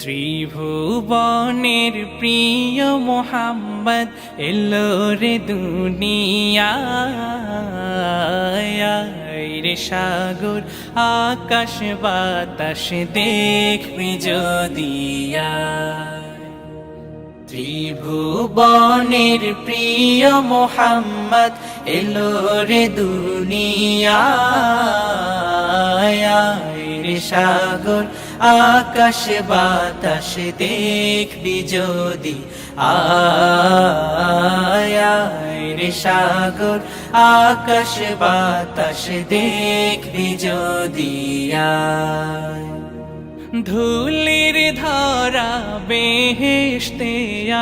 ত্রিভুবনের প্রিয় মোহাম্মদ এলো রে দুনিয়ায় রে সাগর আকাশ বাতাস দেখবি যদি ত্রিভুবনের প্রিয় মোহাম্মদ এলো রে দুনিয়ায় রে সাগর আকাশ বাতাস দেখবি যদি রে সাগর আকাশ বাতাস দেখবি যদি ধুলির ধরা বেহেশতে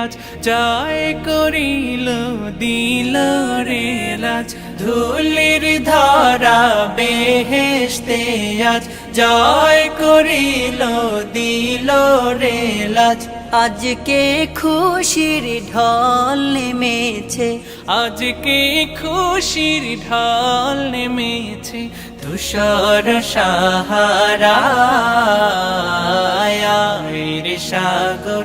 আজ জয় করিল দিল রে লাজ ধুলির ধরা বেহেশতে আজ জয় করিল দিল রে লাজ আজকে খুশির ঢল নেমেছে আজকে খুশির ঢল নেমেছে ধূসর সাহারা রে সাগর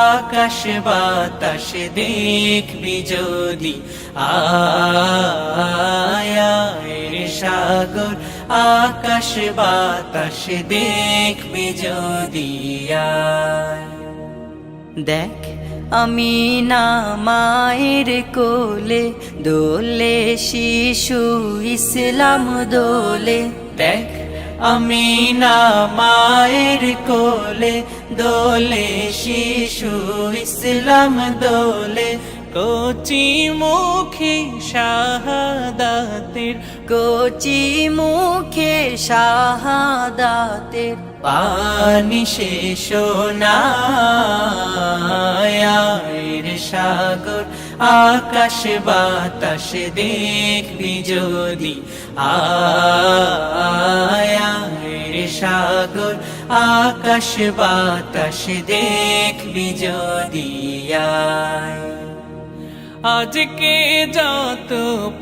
আকাশ বাতাস দেখবি যদি রে সাগর আকাশ বাতাস দেখবি যদি দেখ আমি না মায়ের কোলে দোলে শিশু ইসলাম দোলে দেখ আমি না মায়ের কোলে দোলে শিশু ইসলাম দোলে কচি মুখে শাহাদাতের কচি মুখে শাহাদাতের পানি শেষ না রে সাগর আকাশ বাতাস দেখবি যদি রে সাগর আকাশ বাতাস দেখবি যদি আজকে যত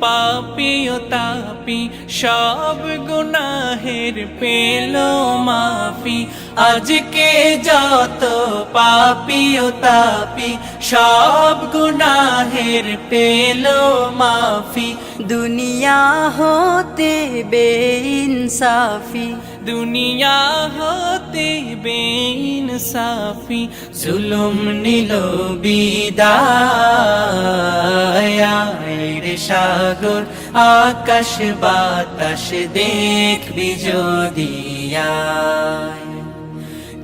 পাপী ও তাপী সব গুনাহের পেল মাফি আজকে যত পাপী ও তাপী সব গুনাহের পেল মাফি দুনিয়া হতে বেইনসাফি দুনিয়া হতে বেইনসাফি জুলুম নিল বিদায় রে সাগর আকাশ বাতাস দেখবি যদি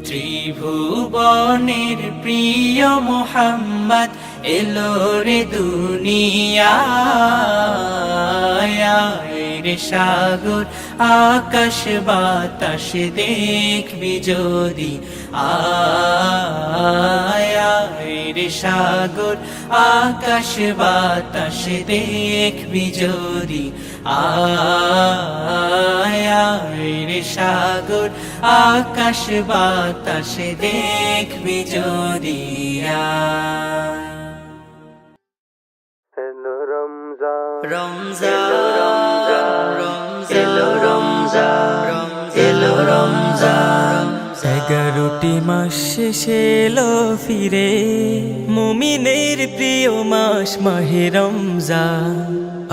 ত্রিভুবনের প্রিয় মোহাম্মদ এলো রে দুনিয়ায় রে সাগর আকাশ বাতাস দেখবি যদি রে সাগর আকাশ বাতাস দেখবি যদি রে সাগর আকাশ বাতাস দেখবি যদি রমজান এলো রমজান এলো রমজান 11টি মাস শেষে এলো ফিরে মুমিনের প্রিয় মাস মাহে রমজান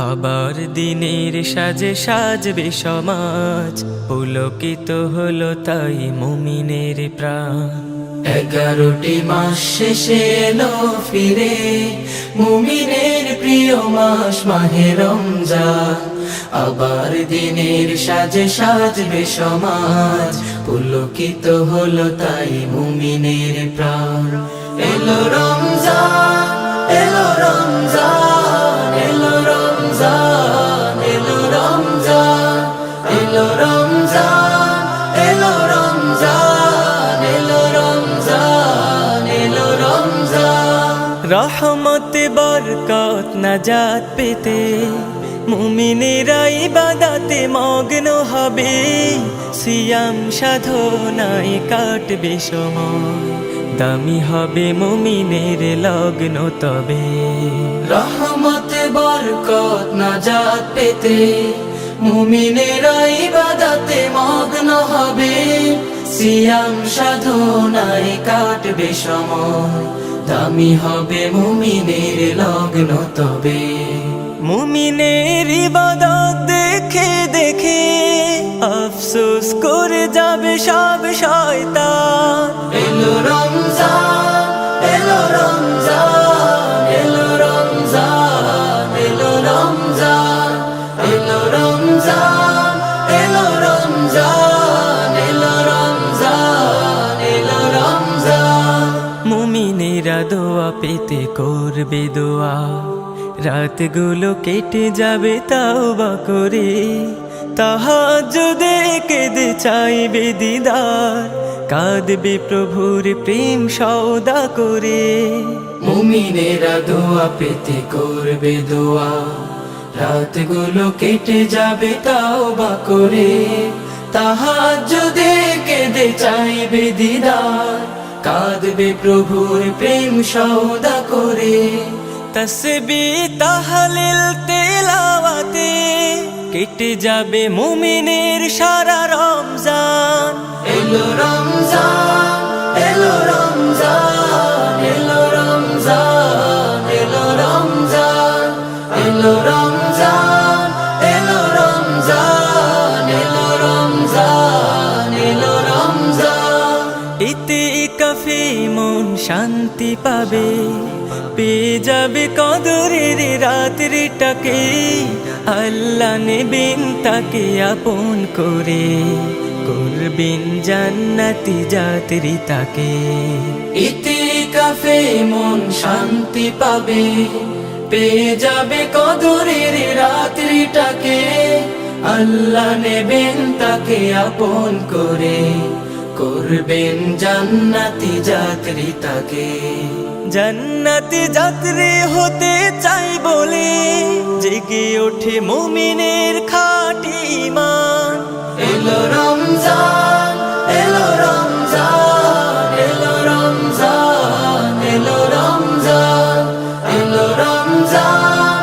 আবার দিনের সাজে সাজবে সমাজ পুলকিত হলো তাই মুমিনের প্রাণ 11টি মাস শেষে এলো ফিরে মুমিনের প্রিয় মাস মাহে রমজান আবার দিনের সাজে সাজবে সমাজ পুলকিত হলো তাই মুমিনের প্রাণ এলো রমজান এলো রমজান এলো রমজান এলো রমজান এলো রমজান এলো রমজান এলো রমজান এলো রমজান রহমত বরকত নাজাত পেতে মুমিনেরা ইবাদতে মগ্ন হবে সিয়াম সাধনায় কাটবে সময় দামি হবে মুমিনের লগ্ন তবে রহমত বরকত নাজাত পেতে মুমিনেরা ইবাদতে মগ্ন হবে সিয়াম সাধনায় কাটবে সময়, দামি হবে মুমিনের লগ্ন তবে। মুমিনের ইবাদত দেখে দেখে আফসোস করে যাবে সব শয়তান। এলো রমজান, এলো রমজান, এলো রমজান, এলো রমজান, এলো রমজান, এলো রমজান, এলো রমজান, এলো রমজান। মুমিনেরা দোয়া পেতে করবে দোয়া, রাতগুলো কেটে যাবে তাওবা করে। তাহাজ্জুদে কেঁদে চাইবে দিদার, কাঁদবে প্রভুর প্রেম সওদা করে। মুমিনেরা দোয়া পেতে করবে দোয়া, রাতগুলো কেটে যাবে তাওবা করে। তাহাজ্জুদে কেঁদে চাইবে দিদার, কাঁদবে প্রভুর প্রেম সওদা করে। তসবিহ তাহলিল তেলাওয়াতে কেটে যাবে মুমিনের সারা রমজান। এলো রমজান, এলো রমজান, এলো রমজান, এলো রমজান, এলো রমজান, এলো রমজান, এলো রমজান, এলো রমজান। ইতিকাফে মন শান্তি পাবে, পেয়ে যাবে কদরের রাত্রিটাকে। আল্লাহ নেবেন তাকে আপন করে, করবেন জান্নাতি যাত্রী তাকে। ইতিকাফে মন শান্তি পাবে, পেয়ে যাবে কদরের রাত্রিটাকে। আল্লাহ নেবেন তাকে আপন করে, করবেন জান্নাতি যাত্রী তাকে। জান্নাতি যাত্রী হতে চাই বলে জেগে ওঠে মুমিনের খাঁটি ঈমান। এলো রমজান, এলো রমজান, এলো রমজান, এলো রমজান, এলো রমজান,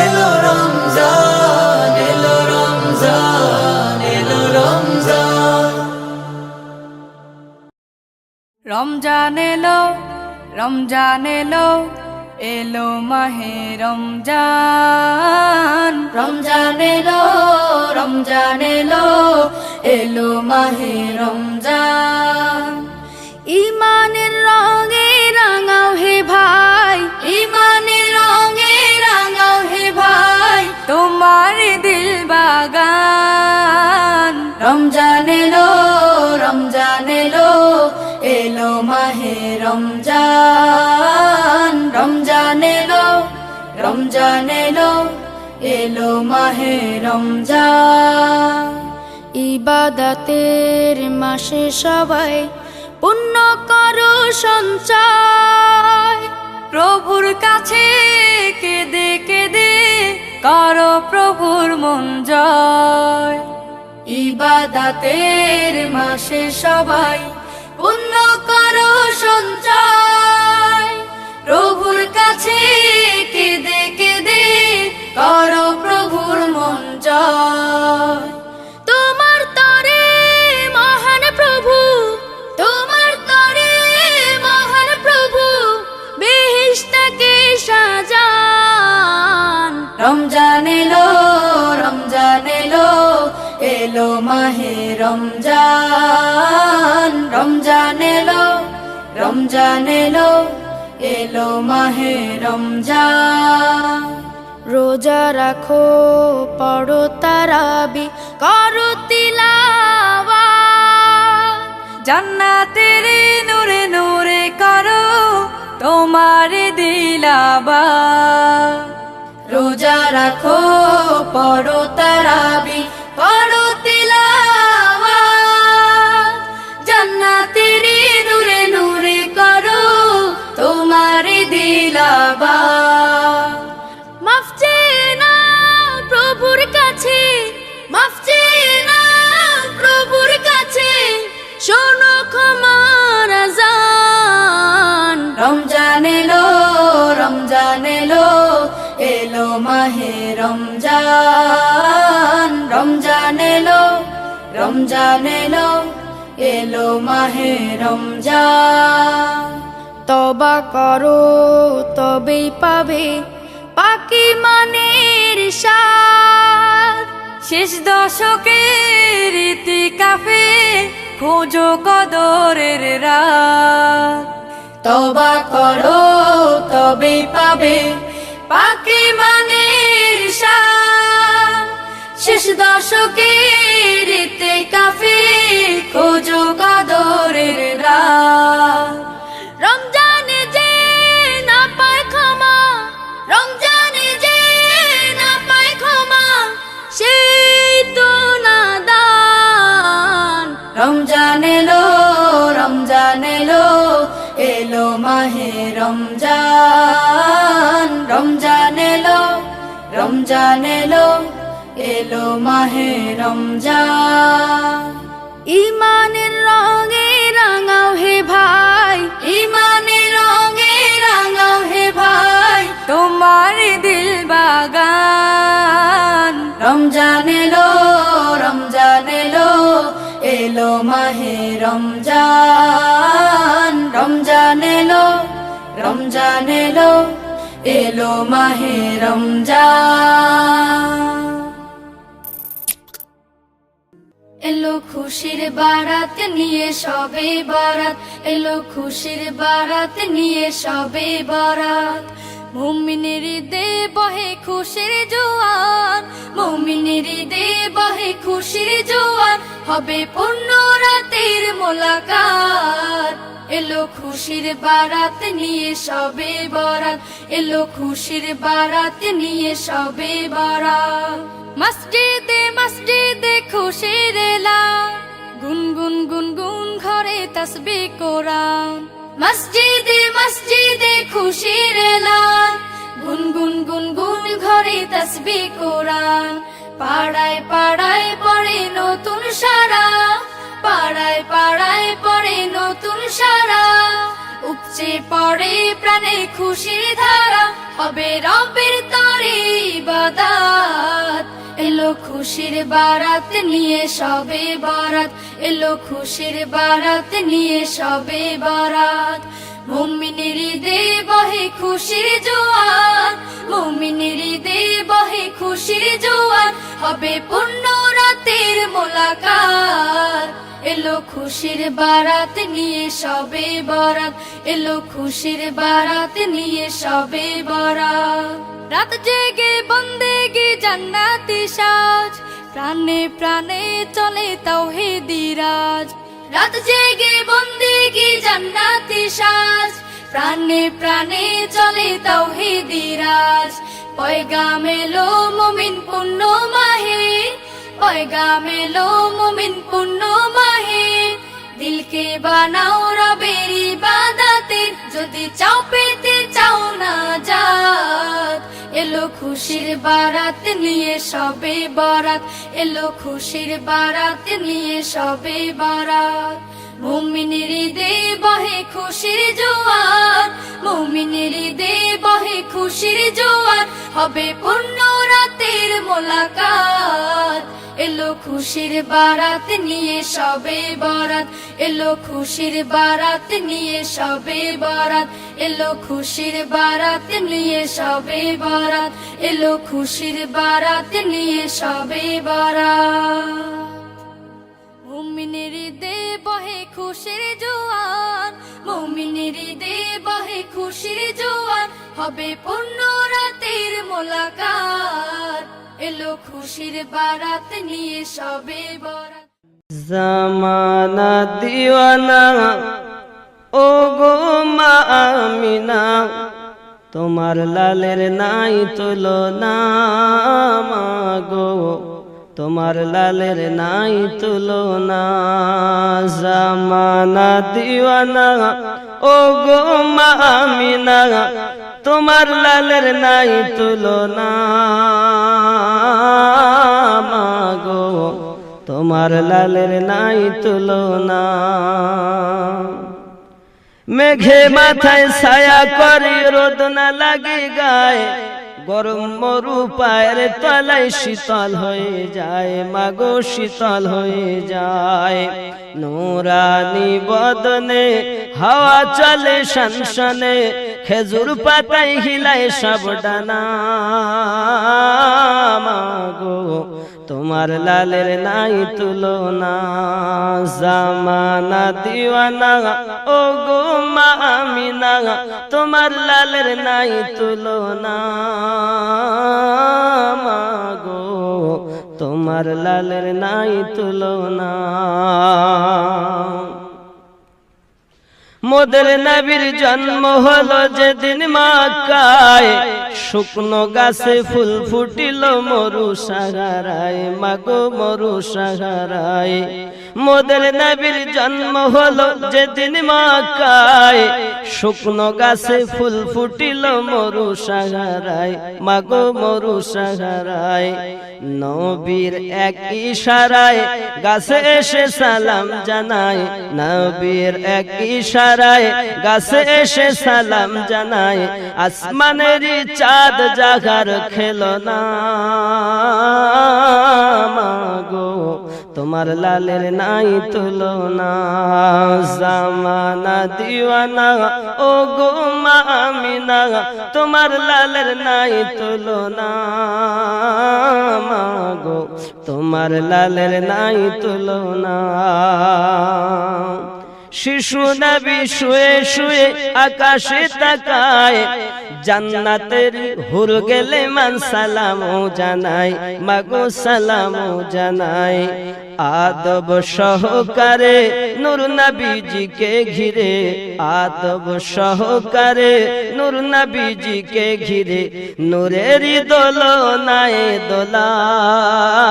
এলো রমজান, এলো রমজান, এলো রমজান। রমজান এলো, রমজান এলো, এলো মাহে রমজান। রমজান এলো, রমজান এলো, এলো মাহে রমজান। ইমানের রঙে রাঙাও হে ভাই, ইমানের রঙে রাঙাও হে ভাই, তোমার দিল বাগান। রমজান এলো, রমজান এলো, এলো মাহে রমজান। রমজান এলো, রমজান এলো, এলো মাহে রমজান। ইবাদতের মাসে সবাই পুণ্য করো সঞ্চয়, প্রভুর কাছে কেঁদে কেঁদে করো প্রভুর মন জয়। ইবাদতের মাসে সবাই পুণ্য করো সঞ্চয়, প্রভুর কাছে কেঁদে কেঁদে করো প্রভুর মন জয়। তোমার তরে মহান প্রভু, তোমার তরে মহান প্রভু, বেহেশতকে সাজান। রমজান এলো, রমজান এলো, এলো মাহে রমজান। রমজান এলো, রমজান এলো, এলো মাহে রমজান। রোজা রাখো, পড়ো তারাবি, করো তিলাওয়াত, জান্নাতের নূরে নূরে করো তোমার দিলাবাত। রোজা রাখো, পড়ো তারাবি, করো তিলাওয়াত, জান্নাতের নূরে নূরে করো তোমার দিলাবাত। মাফ চেয়ে নাও প্রভুর কাছে, মাফ চেয়ে নাও প্রভুর কাছে, শোনো ক্ষমার আযান। রমজান এলো, রমজান এলো, এলো মাহে রমজান। রমজান এলো, রমজান এলো, এলো মাহে রমজান। তবা করো তবেই পাবে পাকি মানের স্বাদ। শেষ দশকের ইতিকাফে খোঁজো কদরের রাত। তওবা করো তবেই পাবে পাকি মানের স্বাদ। শেষ দশকের ইতিকাফে খোঁজো কদরের রাত। রমজানে যে না পায় ক্ষমা, রমজানে যে না পায় ক্ষমা, সেই তো নাদান। রমজান এলো, রমজান এলো, এলো মাহে রমজান। রমজান এলো, রমজান এলো, এলো মাহে রমজান। ইমানের রঙে রাঙাও হে ভাই, ইমানের রঙে রাঙাও হে ভাই, তোমার দিল বাগান। রমজান এলো, রমজান এলো, এলো মাহে রমজান। রমজান এলো, রমজান এলো, এলো মাহে রমজান। এলো খুশির বারাত নিয়ে সবে বারাত, এলো খুশির বারাত নিয়ে সবে বারাত। মুমিনের দে বহে খুশির জোয়ার, মুমিনের দে বহে খুশির জোয়ার, হবে পূর্ণ রাতের মোলাকাত। এলো খুশির বারাত নিয়ে সবে বারাত, এলো খুশির বারাত নিয়ে সবে বারাত। মসজিদে মসজিদে খুশির এলান, গুনগুন গুনগুন ঘরে তাসবিহ কোরআন। মসজিদে মসজিদে খুশির এলান, গুনগুন গুনগুন ঘরে তাসবিহ কোরআন। পাড়ায় পাড়ায় পড়ে নতুন সারা, পাড়ায় পাড়ায় পড়ে নতুন সারা। উপচে পড়ে প্রাণে খুশির ধারা, হবে রবের তরে ইবাদত। এলো খুশির বারাত নিয়ে সবে বারাত, এলো খুশির বারাত নিয়ে সবে বারাত। মুমিনের দে বহে খুশির জোয়ার, মুমিনের দে বহে খুশির জোয়ার, হবে পূর্ণ রাতের মোলাকাত। এলো খুশির বারাত নিয়ে সবে বারাত, এলো খুশির বারাত নিয়ে সবে বারাত। রাত জেগে বন্দেগি জান্নাতি সাজ, প্রাণে প্রাণে চলে তাওহীদি রাজ। রাত জেগে বন্দেগি জান্নাতি সাজ, প্রাণে প্রাণে চলে তাওহীদি রাজ। পয়গাম এলো মুমিন পূর্ণ মাহে, পয়গাম এলো মুমিন পূর্ণ মাহে। দিলকে বানাও রবের ইবাদতের, যদি চাও পেতে চাও না জাত। এলো খুশির বারাত নিয়ে সবে বারাত, এলো খুশির বারাত নিয়ে সবে বারাত। মুমিনের দে বহে খুশির জোয়ার, মুমিনের দে বহে খুশির জোয়ার, হবে পূর্ণ রাতের মোলাকাত। এলো খুশির বারাত নিয়ে সবে বারাত, এলো খুশির বারাত নিয়ে সবে বারাত, এলো খুশির বারাত নিয়ে সবে বারাত, এলো খুশির বারাত নিয়ে সবে বারাত। মুমিনের দে বহে খুশির জোয়ার, মুমিনের দে বহে খুশির জোয়ার, হবে পূর্ণ রাতের মোলাকাত। এলো খুশির বারাত নিয়ে সবে বারাত। জামানা দিওয়ানা ও গো মা আমিনা, তোমার লালের নাই তুলনা মাগো, তোমার লালের নাই তুলনা। জামানা দিওয়ানা ও গো মা আমিনা, তোমার লালের নাই তুলনা মাগো, তোমার লালের নাই তুলনা। মেঘে মাথায় ছায়া করি রোদ না লাগে গায়ে, গরম মরু পায়ের তলায় শীতল হয়ে যায়, মাগো শীতল হয়ে যায়। নূরানি বদনে হাওয়া চলে শানশানে, খেজুর পাতায় হিলায় সব ডানা। মাগো তোমার লালের নাই তুলনা, জামানা দিওয়ানা ও গো মা আমিনা, তোমার লালের নাই তুলনা। মাগো তোমার লালের নাই তুলনা। মোদের নবীর জন্ম হলো যেদিন মক্কায়, শুকনো গাছে ফুল ফুটিল মরু সাহারায়, মাগো মরু সাহারায়। মোদের নবীর জন্ম হলো যেদিন মক্কায়, শুকনো গাছে ফুল ফুটিল মরু সাহারায়, মাগো মরু সাহারায়। নবীর এক ইশারায় গাছে এসে সালাম জানায়, নবীর এক ইশারায় গাছে এসে সালাম জানায়। আসমানেরই চাঁদ জাগার খেলনা। মাগো তোমার লালের নাই তুলনা, জামানা দিওয়ানা ও গো মা আমিনা, তোমার লালের নাই তুলনা। মাগো তোমার লালের নাই তুলনা। শিশু নবী শুয়ে শুয়ে আকাশে তাকায়, জান্নাতের হুর গেলে মান সালাম জানাই, মাগো সালাম জানাই। আদব সহকারে নূর নবীজিকে ঘিরে, আদব সহকারে নূর নবীজিকে ঘিরে, নূরের দোলনায় দোলায়।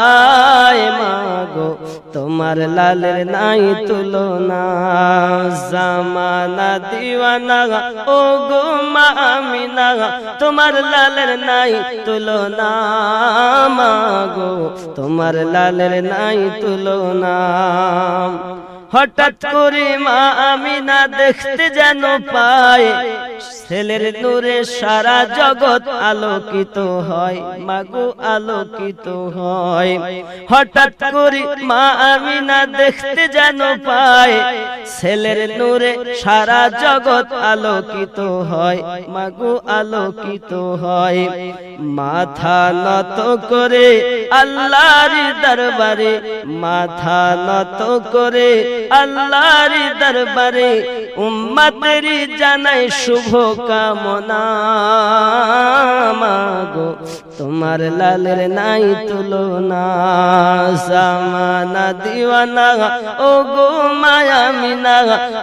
মাগো তোমার লালের নাই তুলনা, জামানা দিওয়ানা ও গো মা আমিনা, তোমার লালের নাই তুলনা। মাগো তোমার লালের নাই তুলনা। হঠাৎ করে মা আমিনা দেখতে যেন পায়, ছেলের নূরে সারা জগৎ আলোকিত হয়, মাগো আলোকিত হয়। হঠাৎ করে মা আমিনা দেখতে যেন পায়, ছেলের নূরে সারা জগৎ আলোকিত হয়, মাগো আলোকিত হয়। মাথা নত করে আল্লাহর দরবারে, মাথা নত করে আল্লাহর দরবারে, উম্মতের জানাই শুভ কামনা। মাগো তোমার লালের নাই তুলনা, জামানা দিওয়ানা ও গো মা আমিনা,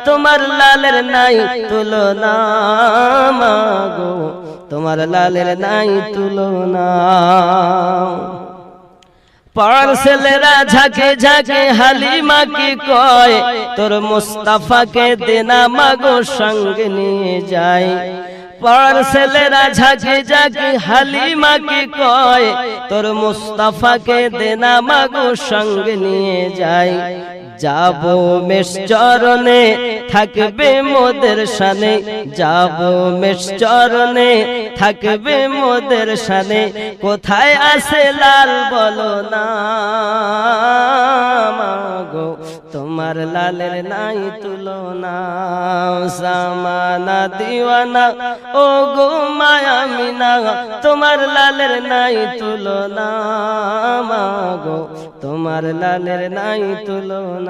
তোমার লালের নাই তুলনা। মাগো তোমার লালের নাই তুলনা। পাড়ার ছেলেরা ঝাঁকে ঝাঁকে হালিমাকে কয়, তোর মুস্তাফাকে দেনা মাগো সঙ্গে নিয়ে যায়। পাড়ার ছেলেরা ঝাঁকে ঝাঁকে হালিমাকে কয়, তোর মুস্তাফাকে দেনা মাগো সঙ্গে নিয়ে যায়। যাব মেষ চরণে থাকবে মোদের শানে, যাব মেষ চরণে থাকবে মোদের শানে, কোথায় আছে লাল বলো না। মাগো তোমার লালের নাই তুলনা, জামানা দিওয়ানা ও গো মা আমিনা, তোমার লালের নাই তুলনা। মাগো তোমার লালের নাই তুলনা।